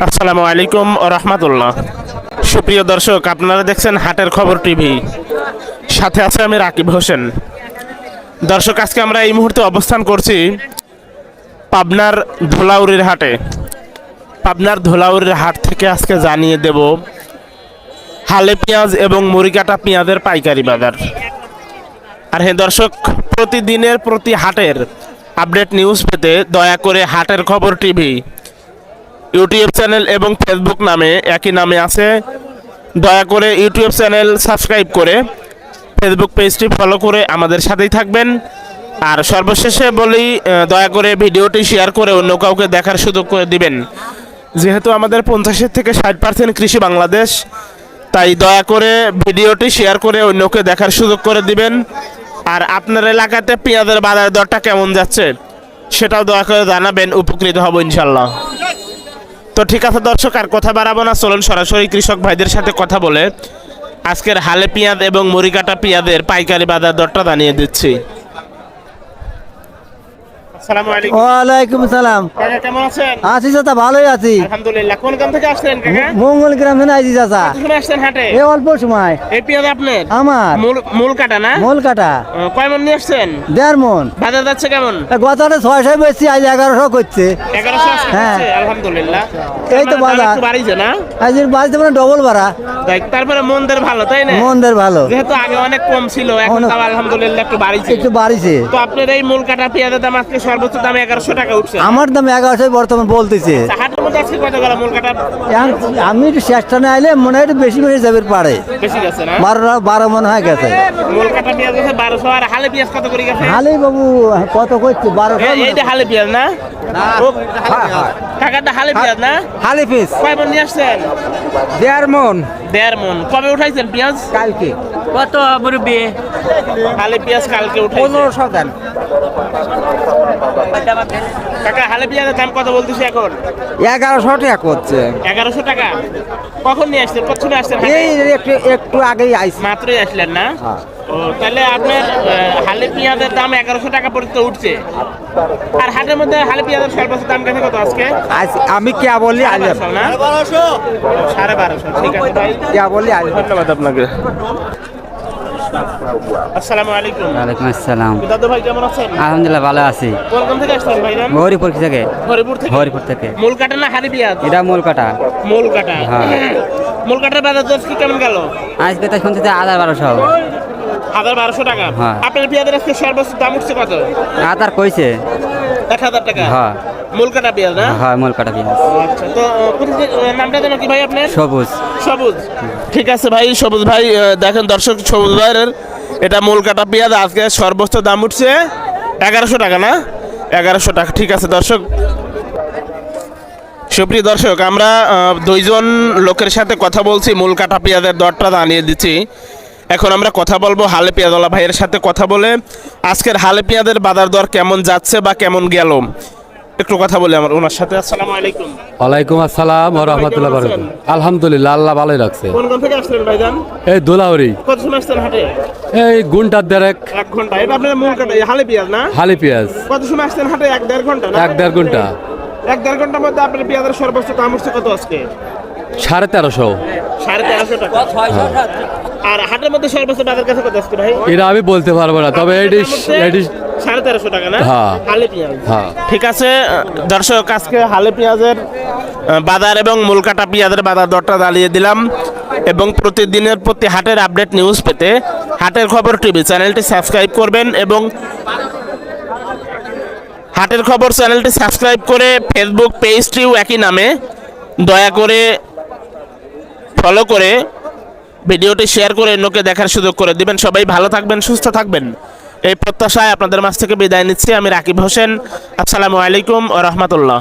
আসসালামু আলাইকুম রহমতুল্লাহ। সুপ্রিয় দর্শক, আপনারা দেখছেন হাটের খবর টিভি, সাথে আছে আমি রাকিব হোসেন। দর্শক, আজকে আমরা এই মুহূর্তে অবস্থান করছি পাবনার ধোলাউড়ির হাটে। পাবনার ধোলাউড়ির হাট থেকে আজকে জানিয়ে দেব হালে পেঁয়াজ এবং মুড়িকাটা পেঁয়াজের পাইকারি বাজার। আর হ্যাঁ দর্শক, প্রতিদিনের প্রতি হাটের আপডেট নিউজ পেতে দয়া করে হাটের খবর টিভি ইউটিউব চ্যানেল এবং ফেসবুক নামে একই নামে আছে, দয়া করে ইউটিউব চ্যানেল সাবস্ক্রাইব করে ফেসবুক পেজটি ফলো করে আমাদের সাথেই থাকবেন। আর সর্বশেষে বলি, দয়া করে ভিডিওটি শেয়ার করে অন্য কাউকে দেখার সুযোগ করে দিবেন। যেহেতু আমাদের 50 থেকে 60% কৃষি বাংলাদেশ, তাই দয়া করে ভিডিওটি শেয়ার করে অন্যকে দেখার সুযোগ করে দিবেন। আর আপনার এলাকাতে পেঁয়াজের বাজার দরটা কেমন যাচ্ছে সেটাও দয়া করে জানাবেন, উপকৃত হব ইনশাল্লাহ। তো ঠিক আছে দর্শক, আর কথা বাড়াবো না, চলুন সরাসরি কৃষক ভাইদের সাথে কথা বলে আজকের হালে পেঁয়াজ এবং মুড়িকাটা পেঁয়াজের পাইকারি বাজার দরটা জানিয়ে দিচ্ছি। আসসালামু আলাইকুম। ওয়ালাইকুম সালাম। কাকা কেমন আছেন? আছি চাচা, ভালোই আছি আলহামদুলিল্লাহ। কোন গ্রাম থেকে আসছেন কাকা? মঙ্গল গ্রাম থেকে আইছি চাচা। কতক্ষণ আসছেন হাটে? এই অল্প সময়। এই পেঁয়াজ আপনার? আমার মূল কাটা না? মূল কাটা কয় মন নিয়ে আসছেন? 1.5 মন। বাজার যাচ্ছে কেমন? গতটা 600 বেশি, আজ 1100 করছে। 1100 আসছে। হ্যাঁ। আলহামদুলিল্লাহ। এই তো দাম বাজার একটু বাড়িছে না? আজ বাজতে মানে ডবল ভাড়া। তারপরে মনদের ভালো, তাই না? মনদের ভালো, যেহেতু আগে অনেক কম ছিল, এখন দাম আলহামদুলিল্লাহ একটু বাড়িছে। একটু বাড়িছে। তো আপনার এই মূল কাটা পেঁয়াজের দাম আজকে সর্বোচ্চ দাম 1100 টাকা উঠছে। আমার দাম 1100 বর্তমান বলতেছে। হাটের মধ্যে আজকে কত গেল মূল কাটা? আমি একটু চেষ্টা না আইলে মনে হয় একটু বেশি বেশি যাবে পারে। বেশি গেছে না? 12 মন হয়ে গেছে। মূল কাটা পেঁয়াজ গেছে 1200। আর হালে পেঁয়াজ কত করে গেছে? হালি বাবু কত করছে? 1200। এইটা হালে পেঁয়াজ না? কাকাটা হালে পেঁয়াজ না? হালি পিস কয় মন নিয়ে আসছেন? 1.5 মন। 1.5 মন। কবে উঠাইছেন পেঁয়াজ? কালকে কত মুরব্বী? হালে পেঁয়াজ কালকে উঠাইছেন। 1500 দেন। কাকা হালে পেঁয়াজের দাম কত বলতেছে এখন? 1100 টাকা করছে। 1100 টাকা। কখন নিয়ে আসছেন? কত সময় আসছেন? এই একটু আগেই আইছি। মাত্রই আসলেন না? ও, তাহলে আপনার হালে পেঁয়াজের দাম 1100 টাকা পর্যন্ত উঠছে। আর হাটের মধ্যে হালে পেঁয়াজের সর্বোচ্চ দাম গেছে কত আজকে? আমি কে বলি আজ 1200 না? 1250। ঠিক আছে ভাই, কে বলি আজ। ধন্যবাদ আপনাকে। আসসালামু আলাইকুম। ওয়ালাইকুম আসসালাম। দাদু ভাই কেমন আছেন? আলহামদুলিল্লাহ ভালো আছি। কোন গ্রাম থেকে আসছেন ভাইজান? হরিপুর থেকে। হরিপুর থেকে। মূল কাটা না হালি পেঁয়াজ? এটা মূল কাটা। মূল কাটা। হ্যাঁ। মূল কাটার বাজার দর কি কেমন গেল? আজকে তো শুনছি 1200। 1200 টাকা। হ্যাঁ। আপনার পেঁয়াজের আজকে সর্বোচ্চ দাম উঠছে কত? আদার কইছে। 1000 টাকা। হ্যাঁ মূল কাটা পেঁয়াজ না? হ্যাঁ মূল কাটা পেঁয়াজ। আচ্ছা, তো নামটা যেন কি ভাই আপনার? সবুজ। সবুজ। ঠিক আছে ভাই, সবুজ ভাই, দেখেন দর্শক, সবুজ ভাইয়ের এটা মূল কাটা পেঁয়াজ আজকে সর্বোচ্চ দাম উঠছে 1100 টাকা না? 1100 টাকা। ঠিক আছে দর্শক, সুপ্রিয় দর্শক, আমরা দুইজন লোকের সাথে কথা বলছি, মূল কাটা পেঁয়াজের দরটা জানিয়ে দিচ্ছি। এখন আমরা কথা বলবো হালে পেঁয়াজওয়ালা ভাইয়ের সাথে কথা বলে আজকের হালে পেঁয়াজের বাজার দর কেমন যাচ্ছে বা কেমন গেল একটু কথা বলি আমার ওনার সাথে। আসসালামু আলাইকুম। ওয়ালাইকুম আসসালাম ওয়া রাহমাতুল্লাহি ওয়া বারাকাতুহু। আলহামদুলিল্লাহ, আল্লাহ ভালোই রাখছে। কোন গ্রাম থেকে আসলেন ভাইজান? এই দোলাউরি। কত সময় আসছেন হাটে? এই গুন্টার দেড়েক। 1 ঘন্টা। এটা আপনার মূল কাটা হালে পেঁয়াজ না? হালি পেঁয়াজ। কত সময় আসছেন হাটে? 1-1.5 ঘন্টা না? 1-1.5 ঘন্টা। 1-1.5 ঘন্টার মধ্যে আপনার পেঁয়াজের সর্বোচ্চ দাম উঠছে কত আজকে? 1350। 1350 টাকা। আর হাটের মধ্যে সর্বোচ্চ বাজার কাছে কত আজকে ভাই? এটা আমি বলতে পারবো না, তবে এটি 1350 টাকা না? হ্যাঁ। হালে পেঁয়াজ। হ্যাঁ। ঠিক আছে দর্শক, আজকে হালে পেঁয়াজের বাজার এবং মূল কাটা পেঁয়াজের বাজার দরটা জ্বালিয়ে দিলাম। এবং প্রতিদিনের প্রতি হাটের আপডেট নিউজ পেতে হাটের খবর টিভি চ্যানেলটি সাবস্ক্রাইব করবেন এবং হাটের খবর চ্যানেলটি সাবস্ক্রাইব করে ফেসবুক পেজটিও একই নামে দয়া করে ফলো করে ভিডিওটি শেয়ার করে অন্যকে দেখার সুযোগ করে দিবেন। সবাই ভালো থাকবেন, সুস্থ থাকবেন, এই প্রত্যাশায় আপনাদের মাঝ থেকে বিদায় নিচ্ছি আমি রাকিব হোসেন। আসসালামু আলাইকুম ওয়া রাহমাতুল্লাহ।